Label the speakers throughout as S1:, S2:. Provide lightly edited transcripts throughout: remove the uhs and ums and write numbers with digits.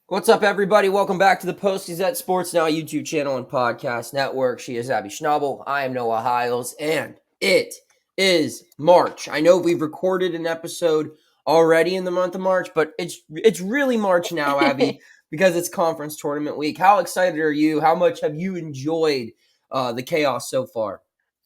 S1: What's up, everybody? Welcome back to the Post-Gazette Sports Now YouTube channel and podcast network. She is Abby Schnable. I am Noah Hiles, and it is March. I know we've recorded an episode already in the month of March, but it's really March now, Abby, because it's conference tournament week. How excited are you? How much have you enjoyed the chaos so far?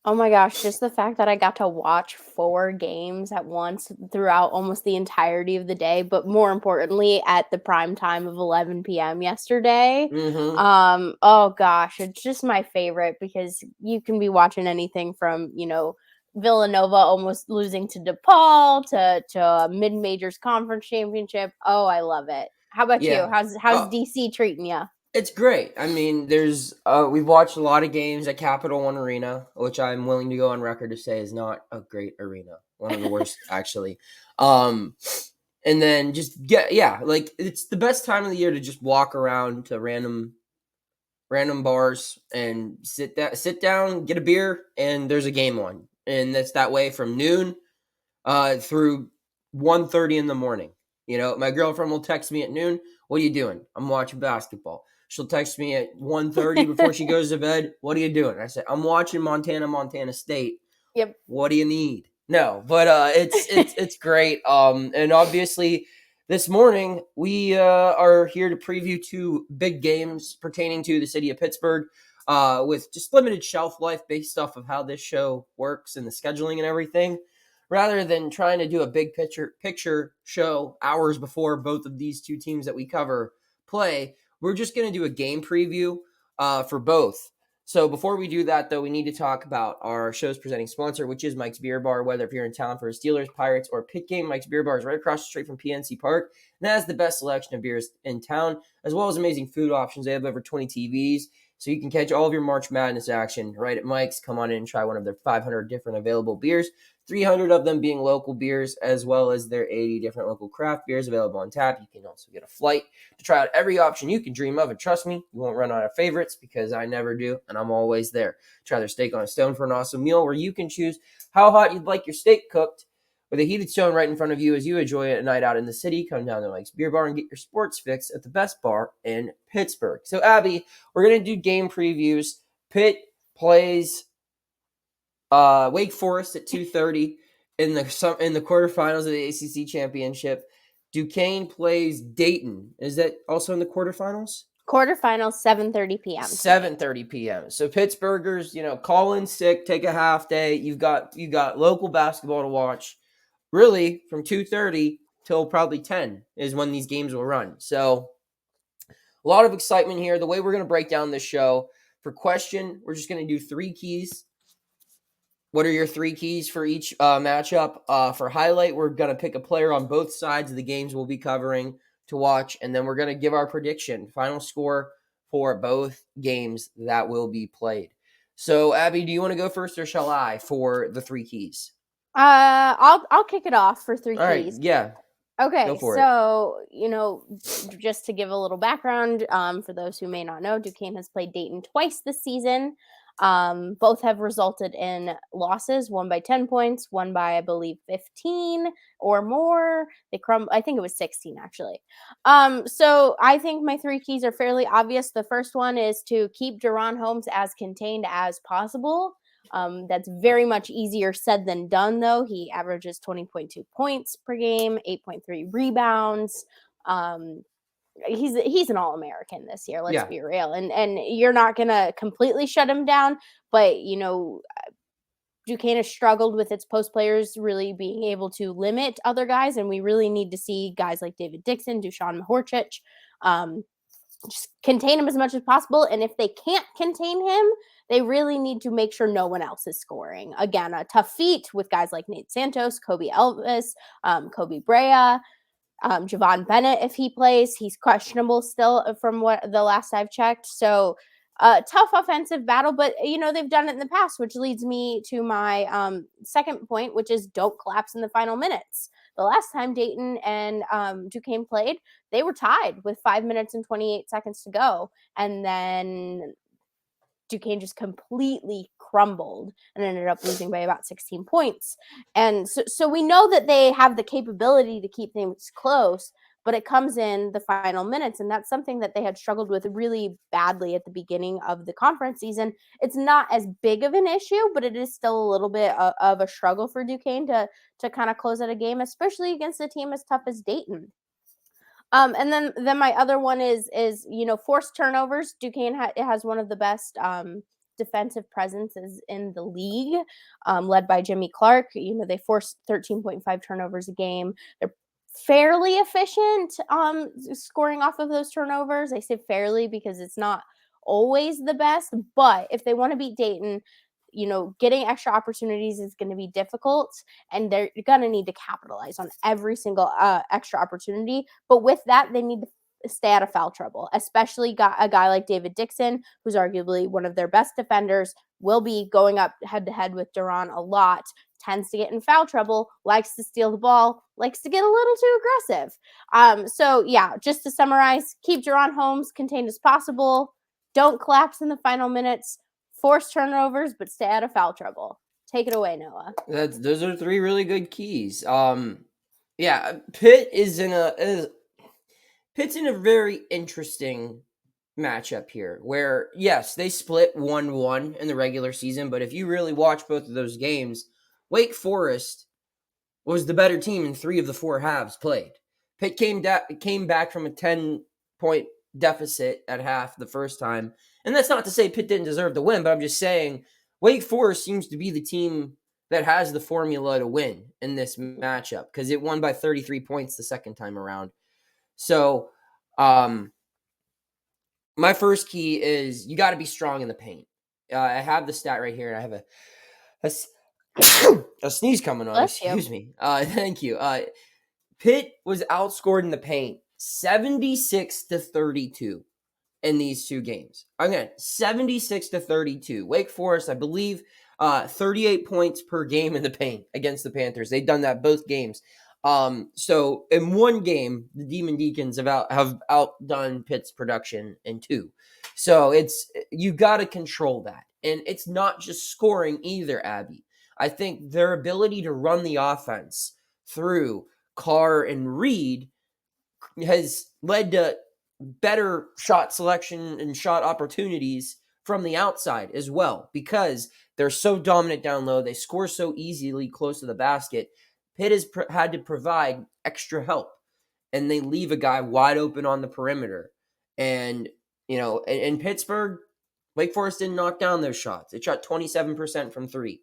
S2: Oh my gosh, just the fact that I got to watch 4 games at once throughout almost the entirety of the day, but more importantly, at the prime time of 11 PM yesterday.
S1: Mm-hmm.
S2: Oh gosh, it's just my favorite because you can be watching anything from, Villanova almost losing to DePaul to a mid-majors conference championship. Oh, I love it. How about you?
S1: Yeah.
S2: How's DC treating you?
S1: It's great. I mean, we've watched a lot of games at Capital One Arena, which I'm willing to go on record to say is not a great arena. One of the worst, actually. Um, and then like it's the best time of the year to just walk around to random bars and sit down, get a beer, and there's a game on, and that's that way from noon through 1:30 in the morning. You know, my girlfriend will text me at noon. What are you doing? I'm watching basketball. She'll text me at 1:30 before she goes to bed. What are you doing? I said, I'm watching Montana State.
S2: Yep.
S1: What do you need? No, but it's great. And obviously this morning we are here to preview 2 big games pertaining to the city of Pittsburgh. With just limited shelf life based off of how this show works and the scheduling and everything, rather than trying to do a big picture show hours before both of these 2 teams that we cover play. We're just going to do a game preview for both. So before we do that, though, we need to talk about our show's presenting sponsor, which is Mike's Beer Bar. Whether if you're in town for a Steelers, Pirates, or Pitt game, Mike's Beer Bar is right across the street from PNC Park. And that has the best selection of beers in town, as well as amazing food options. They have over 20 TVs, so you can catch all of your March Madness action right at Mike's. Come on in and try one of their 500 different available beers. 300 of them being local beers, as well as their 80 different local craft beers available on tap. You can also get a flight to try out every option you can dream of. And trust me, you won't run out of favorites because I never do, and I'm always there. Try their steak on a stone for an awesome meal where you can choose how hot you'd like your steak cooked with a heated stone right in front of you as you enjoy a night out in the city. Come down to Mike's Beer Bar and get your sports fix at the best bar in Pittsburgh. So, Abby, we're going to do game previews. Pitt plays Wake Forest at 2:30 in the quarterfinals of the ACC championship. Duquesne plays Dayton. Is that also in the quarterfinals?
S2: Quarterfinals, 7:30 p.m.
S1: 7:30 p.m. So Pittsburghers, call in sick, take a half day. You've got local basketball to watch. Really, from 2:30 till probably 10 is when these games will run. So a lot of excitement here. The way we're going to break down this show, for question, we're just going to do 3 keys. What are your 3 keys for each matchup? For highlight, we're going to pick a player on both sides of the games we'll be covering to watch, and then we're going to give our prediction, final score for both games that will be played. So, Abby, do you want to go first, or shall I for the 3 keys?
S2: I'll kick it off for 3
S1: All right,
S2: keys.
S1: yeah, go
S2: Okay,
S1: for it.
S2: so just to give a little background, for those who may not know, Duquesne has played Dayton twice this season. Both have resulted in losses, one by 10 points, one by, I believe, 15 or more. I think it was 16 actually. So I think my 3 keys are fairly obvious. The first one is to keep Deron Holmes as contained as possible. That's very much easier said than done, though. He averages 20.2 points per game, 8.3 rebounds. He's an All-American this year. Let's be real, and you're not gonna completely shut him down, but Duquesne has struggled with its post players really being able to limit other guys, and we really need to see guys like David Dixon, Dusan Mahorcic, just contain him as much as possible. And if they can't contain him, they really need to make sure no one else is scoring. Again, a tough feat with guys like Nate Santos, Kobe Elvis, Kobe Brea, Javon Bennett. If he plays, he's questionable still from what the last I've checked. So tough offensive battle, but they've done it in the past, which leads me to my second point, which is don't collapse in the final minutes. The last time Dayton and Duquesne played, they were tied with 5 minutes and 28 seconds to go, and then Duquesne just completely crumbled and ended up losing by about 16 points. And so we know that they have the capability to keep things close, but it comes in the final minutes, and that's something that they had struggled with really badly at the beginning of the conference season. It's not as big of an issue, but it is still a little bit of a struggle for Duquesne to kind of close out a game, especially against a team as tough as Dayton. And then my other one is forced turnovers. Duquesne has one of the best defensive presences in the league, led by Jimmy Clark. They force 13.5 turnovers a game. They're fairly efficient scoring off of those turnovers. I say fairly because it's not always the best, but if they want to beat Dayton, getting extra opportunities is going to be difficult, and they're going to need to capitalize on every single extra opportunity. But with that, they need to stay out of foul trouble, especially a guy like David Dixon, who's arguably one of their best defenders, will be going up head to head with Duran a lot, tends to get in foul trouble, likes to steal the ball, likes to get a little too aggressive. So yeah, just to summarize, keep Duran Holmes contained as possible. Don't collapse in the final minutes. Force turnovers, but stay out of foul trouble. Take it away, Noah.
S1: Those are 3 really good keys. Yeah, Pitt's in a very interesting matchup here, where yes, they split 1-1 in the regular season, but if you really watch both of those games, Wake Forest was the better team in 3 of the 4 halves played. Pitt came back from a 10-point deficit at half the first time. And that's not to say Pitt didn't deserve to win, but I'm just saying Wake Forest seems to be the team that has the formula to win in this matchup because it won by 33 points the second time around. So my first key is you got to be strong in the paint. I have the stat right here, and I have a sneeze coming on.
S2: Bless
S1: Excuse
S2: you.
S1: me. Thank you. Pitt was outscored in the paint 76-32 in these 2 games. Again, 76-32. Wake Forest, I believe, 38 points per game in the paint against the Panthers. They've done that both games. So in 1 game, the Demon Deacons have outdone Pitt's production in 2. So you got to control that. And it's not just scoring either, Abby. I think their ability to run the offense through Carr and Reed has led to better shot selection and shot opportunities from the outside as well, because they're so dominant down low. They score so easily close to the basket. Pitt has had to provide extra help, and they leave a guy wide open on the perimeter. And, in Pittsburgh, Wake Forest didn't knock down those shots. It shot 27% from 3.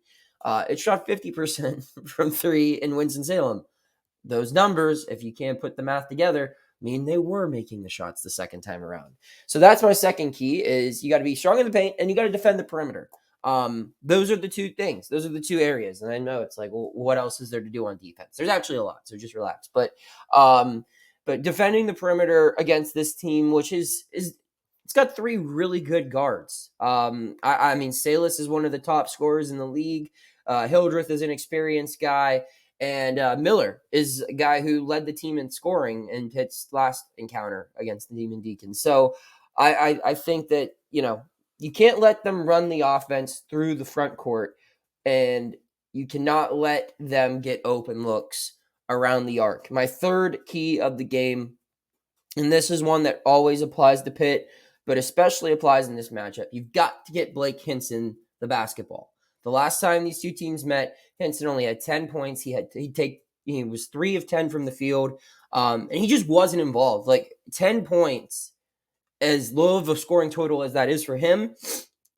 S1: It shot 50% from 3 in Winston-Salem. Those numbers, if you can't put the math together, mean they were making the shots the second time around. So that's my second key is you got to be strong in the paint and you got to defend the perimeter. Those are the 2 things. Those are the 2 areas. And I know it's like, well, what else is there to do on defense? There's actually a lot, so just relax. But defending the perimeter against this team, which is it's got 3 really good guards. I mean, Salas is one of the top scorers in the league. Hildreth is an experienced guy. And Miller is a guy who led the team in scoring in Pitt's last encounter against the Demon Deacons. So I think that, you can't let them run the offense through the front court, and you cannot let them get open looks around the arc. My third key of the game, and this is one that always applies to Pitt, but especially applies in this matchup, you've got to get Blake Hinson the basketball. The last time these 2 teams met, Hinson only had 10 points. He was 3 of 10 from the field, and he just wasn't involved. Like 10 points, as low of a scoring total as that is for him,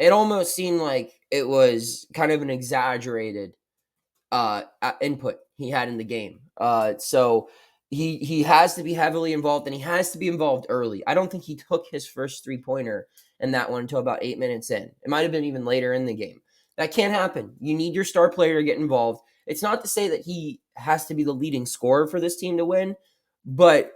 S1: it almost seemed like it was kind of an exaggerated input he had in the game. So he has to be heavily involved, and he has to be involved early. I don't think he took his first 3-pointer in that one until about 8 minutes in. It might have been even later in the game. That can't happen. You need your star player to get involved. It's not to say that he has to be the leading scorer for this team to win, but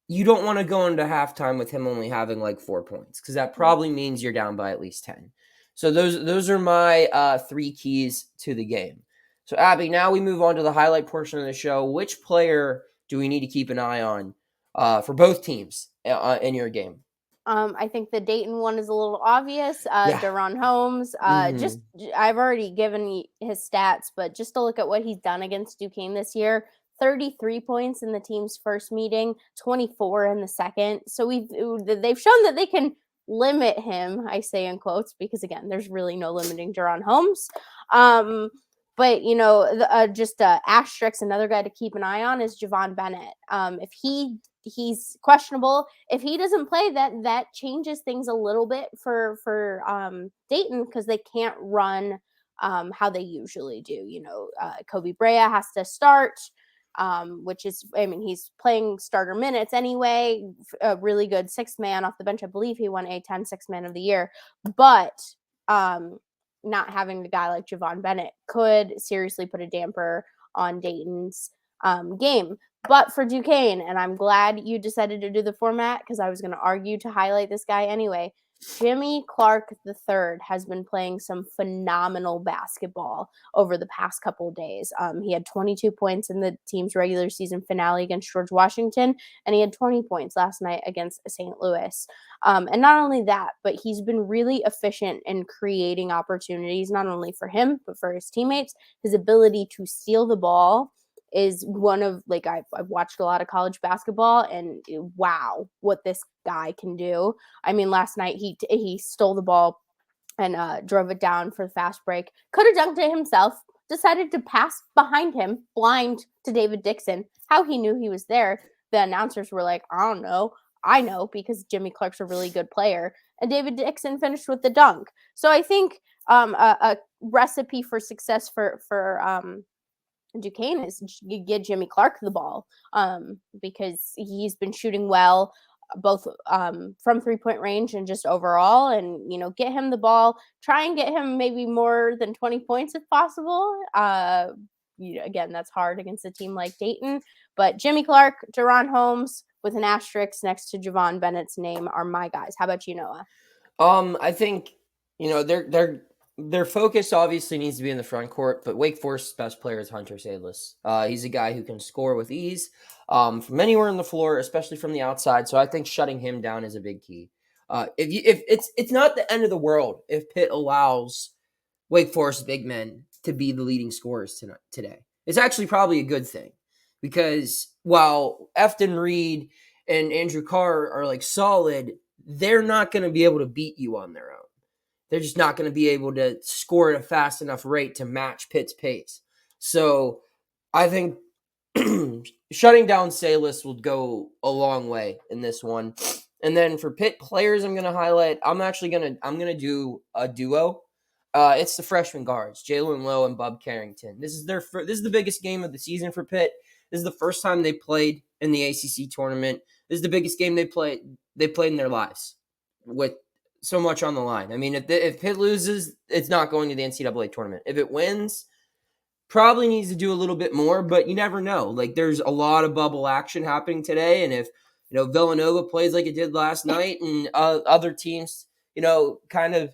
S1: you don't want to go into halftime with him only having like 4 points, because that probably means you're down by at least 10. So those are my 3 keys to the game. So Abby, now we move on to the highlight portion of the show. Which player do we need to keep an eye on for both teams in your game?
S2: I think the Dayton one is a little obvious.
S1: Yeah.
S2: Duran Holmes.
S1: Mhm.
S2: I've already given his stats, but just to look at what he's done against Duquesne this year: 33 points in the team's first meeting, 24 in the second. So they've shown that they can limit him, I say in quotes, because again, there's really no limiting Jaron Holmes. But just asterisk, another guy to keep an eye on is Javon Bennett. If he's questionable, if he doesn't play, that changes things a little bit for Dayton, because they can't run how they usually do. Kobe Brea has to start, which is, he's playing starter minutes anyway. A really good sixth man off the bench. I believe he won A10 sixth man of the year, but not having a guy like Javon Bennett could seriously put a damper on Dayton's game. But for Duquesne, and I'm glad you decided to do the format, because I was going to argue to highlight this guy anyway, Jimmy Clark III has been playing some phenomenal basketball over the past couple of days. He had 22 points in the team's regular season finale against George Washington, and he had 20 points last night against St. Louis. And not only that, but he's been really efficient in creating opportunities, not only for him, but for his teammates. His ability to steal the ball is one of, I've watched a lot of college basketball, and wow, what this guy can do. Last night he stole the ball and drove it down for the fast break. Could have dunked it himself. Decided to pass behind him, blind to David Dixon. How he knew he was there, the announcers were like, I don't know. I know, because Jimmy Clark's a really good player. And David Dixon finished with the dunk. So I think a recipe for success for Duquesne is get Jimmy Clark the ball, because he's been shooting well, both from 3-point range and just overall. And get him the ball, try and get him maybe more than 20 points if possible. Again, that's hard against a team like Dayton, but Jimmy Clark, Jaron Holmes with an asterisk next to Javon Bennett's name are my guys. How about you, Noah?
S1: I think their focus obviously needs to be in the front court, but Wake Forest's best player is Hunter Sallis. He's a guy who can score with ease from anywhere on the floor, especially from the outside. So I think shutting him down is a big key. If it's not the end of the world if Pitt allows Wake Forest big men to be the leading scorers today. It's actually probably a good thing, because while Efton Reed and Andrew Carr are solid, they're not going to be able to beat you on their own. They're just not going to be able to score at a fast enough rate to match Pitt's pace. So I think shutting down Sallis will go a long way in this one. And then for Pitt players, I'm going to highlight. I'm going to do a duo. It's the freshman guards, Jalen Lowe and Bub Carrington. This is the biggest game of the season for Pitt. This is the first time they played in the ACC tournament. This is the biggest game they played in their lives, with so much on the line. If Pitt loses, it's not going to the NCAA tournament. If it wins, probably needs to do a little bit more, but you never know. There's a lot of bubble action happening today, and if Villanova plays like it did last night, and other teams kind of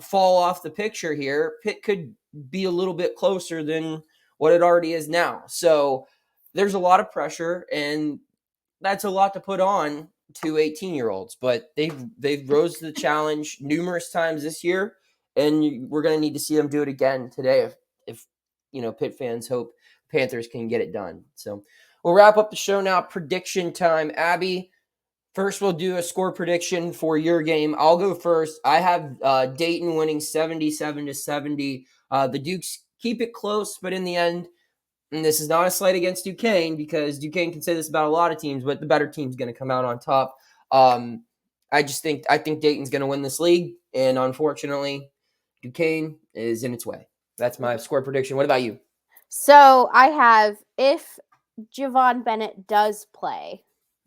S1: fall off the picture here, Pitt could be a little bit closer than what it already is now. So there's a lot of pressure, and that's a lot to put on to 18-year-olds, but they've rose to the challenge numerous times this year, and we're going to need to see them do it again today if Pitt fans hope Panthers can get it done. So we'll wrap up the show now. Prediction time. Abby, first we'll do a score prediction for your game. I'll go first. I have Dayton winning 77-70. The Dukes keep it close, but in the end, and this is not a slight against Duquesne, because Duquesne can say this about a lot of teams, but the better team's going to come out on top. I think Dayton's going to win this league, and unfortunately, Duquesne is in its way. That's my score prediction. What about you?
S2: So I have, if Javon Bennett does play,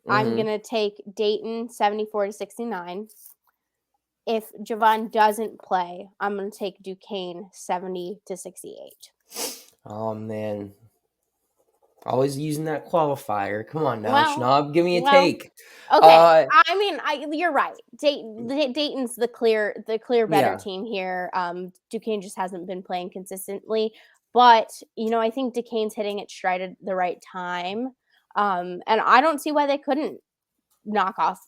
S2: I'm going to take Dayton 74-69. If Javon doesn't play, I'm going to take Duquesne 70-68.
S1: Oh, man. Always using that qualifier. Come on now, Schnaub. Give me a take.
S2: Okay. You're right. Dayton's the clear better team here. Duquesne just hasn't been playing consistently. But, I think Duquesne's hitting its stride at the right time. And I don't see why they couldn't knock off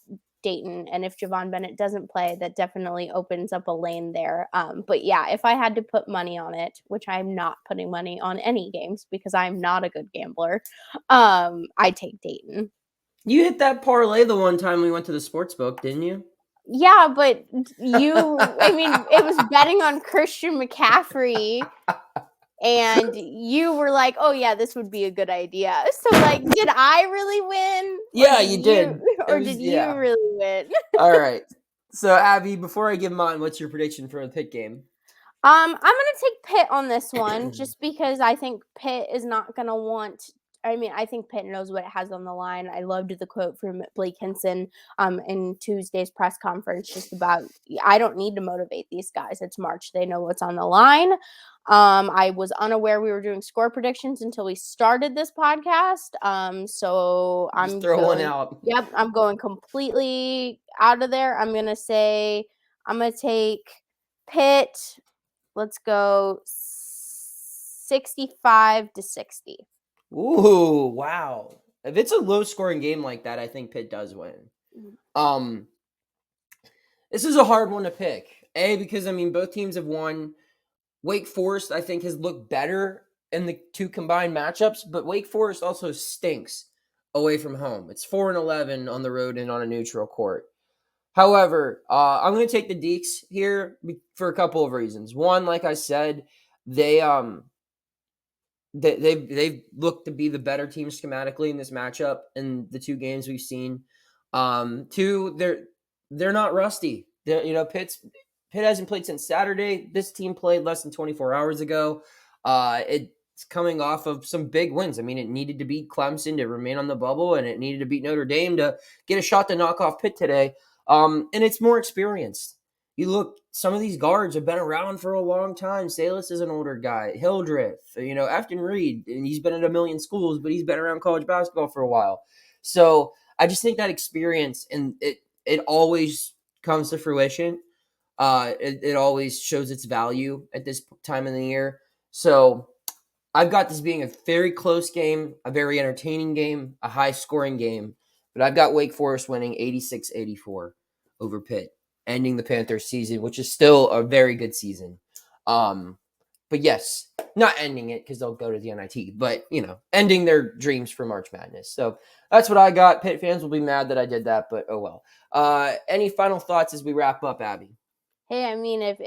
S2: Dayton, and if Javon Bennett doesn't play, that definitely opens up a lane there. But yeah, if I had to put money on it, which I'm not putting money on any games because I'm not a good gambler, I take Dayton.
S1: You hit that parlay the one time we went to the sports book, didn't you?
S2: Yeah, but I mean, it was betting on Christian McCaffrey, and you were like, "Oh yeah, this would be a good idea." So like, did I really win?
S1: Yeah, you did.
S2: Or did you really win?
S1: All right. So Abby, before I give mine, what's your prediction for the Pitt game?
S2: I'm gonna take Pitt on this one, just because I think Pitt is not gonna want. I mean, I think Pitt knows what it has on the line. I loved the quote from Blake Hinson in Tuesday's press conference, just about, I don't need to motivate these guys. It's March. They know what's on the line. I was unaware we were doing score predictions until we started this podcast. So I'm
S1: just throw one out.
S2: Yep, I'm going completely out of there. I'm gonna take Pitt. Let's go 65-60.
S1: Ooh, wow. If it's a low-scoring game like that, I think Pitt does win. This is a hard one to pick. Because, I mean, both teams have won. Wake Forest, I think, has looked better in the two combined matchups, but Wake Forest also stinks away from home. It's 4-11 on the road and on a neutral court. However, I'm going to take the Deeks here for a couple of reasons. One, like I said, they've looked to be the better team schematically in this matchup in the two games we've seen. Two, they're not rusty. Pitt hasn't played since Saturday. This team played less than 24 hours ago. It's coming off of some big wins. I mean, it needed to beat Clemson to remain on the bubble, and it needed to beat Notre Dame to get a shot to knock off Pitt today. And it's more experienced. You look, some of these guards have been around for a long time. Salas is an older guy. Hildreth, Afton Reed, and he's been at a million schools, but he's been around college basketball for a while. So I just think that experience, and it always comes to fruition. It always shows its value at this time of the year. So I've got this being a very close game, a very entertaining game, a high-scoring game. But I've got Wake Forest winning 86-84 over Pitt, ending the Panthers season, which is still a very good season. But yes, not ending it because they'll go to the NIT, but, ending their dreams for March Madness. So that's what I got. Pitt fans will be mad that I did that, but oh well. Any final thoughts as we wrap up, Abby?
S2: Hey, I mean, if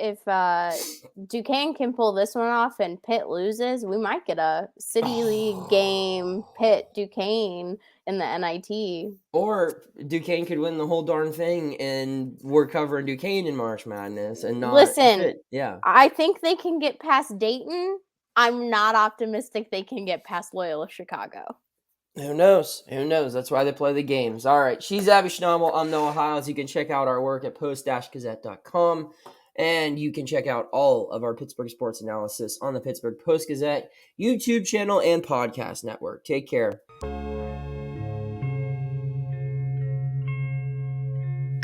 S2: Duquesne can pull this one off and Pitt loses, we might get a City League game, Pitt, Duquesne in the NIT.
S1: Or Duquesne could win the whole darn thing, and we're covering Duquesne in March Madness and not Pitt. Yeah.
S2: I think they can get past Dayton. I'm not optimistic they can get past Loyola Chicago.
S1: Who knows? That's why they play the games. All right. She's Abby Schnable. I'm Noah Hiles. You can check out our work at post-gazette.com. And you can check out all of our Pittsburgh sports analysis on the Pittsburgh Post-Gazette YouTube channel and podcast network. Take care.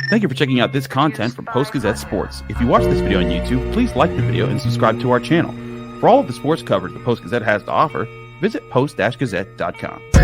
S3: Thank you for checking out this content from Post-Gazette Sports. If you watch this video on YouTube, please like the video and subscribe to our channel. For all of the sports coverage the Post-Gazette has to offer, visit post-gazette.com.